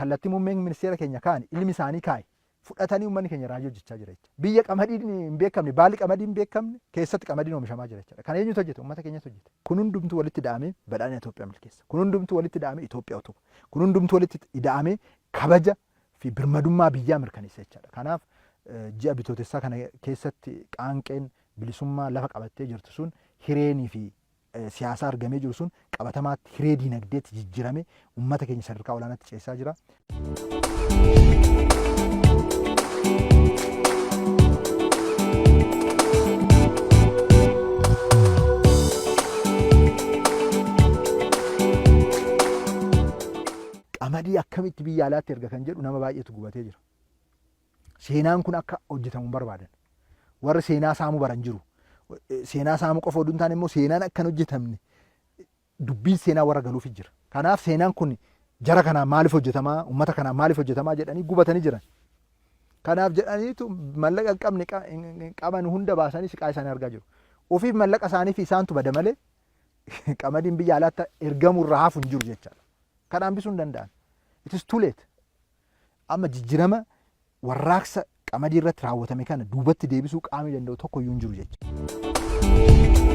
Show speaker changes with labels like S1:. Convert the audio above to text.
S1: kallattii muummeen ministeera keenya kaani ilmi isaanii kaa'i fudhatanii uummanni keenya raajii hojjechaa jira jechuudha. Biyya qamadiin hin beekamne baalli qamadii hin beekamne keessatti qamadiin oomishamaa jira jechuudha. Kan eenyutu hojjeta? Uummata keenyatu hojjeta. Kun hundumtuu walitti ida'amee badhaadhina Itoophiyaa milkeessa. Kun hundumtuu walitti ida'amee Itoophiyaa utuba. Kun hundumtuu walitti ida'amee kabaja fi birmadummaa biyyaa mirkaneessa jechuudha. Kanaaf ji'a bitootessaa kana keessatti qaanqeen bilisummaa lafa qabattee jirtu sun hireenii fi siyaasa argamee jiru sun qabatamaatti hiree diinagdeetti jijjiirame uummata keenya sadarkaa olaanaatti ceessaa jira. Qamadii akkamitti biyya alaatti erga kan jedhu nama baay'eetu gubatee jira. Seenaan kun akka hojjetamu barbaadan. Warri seenaa saamuu baran jiru. Seenaa saamuu qofa oduu hin taane immoo seenaan akkan hojjetamne dubbiin seenaa warra galuuf jira. Kanaaf seenaan kun jara kanaan maaliif hojjetamaa, uummata kanaan maaliif hojjetamaa jedhanii gubatanii jiran. Kanaaf jedhaniitu mallaqa qaban hunda baasanii siqaa isaanii argaa jiru. Ofiif mallaqa isaaniif isaantu bada malee qamadiin biyya alaatti ergamuu irraa hafu hin jiru jechaadha. Kan hambisuu hin danda'an. It is too late. Amma jijjiirama warraaqsa qamadii irratti raawwatame kana duubatti deebisuu qaamni danda'u tokko iyyuu hin jiru jechuudha.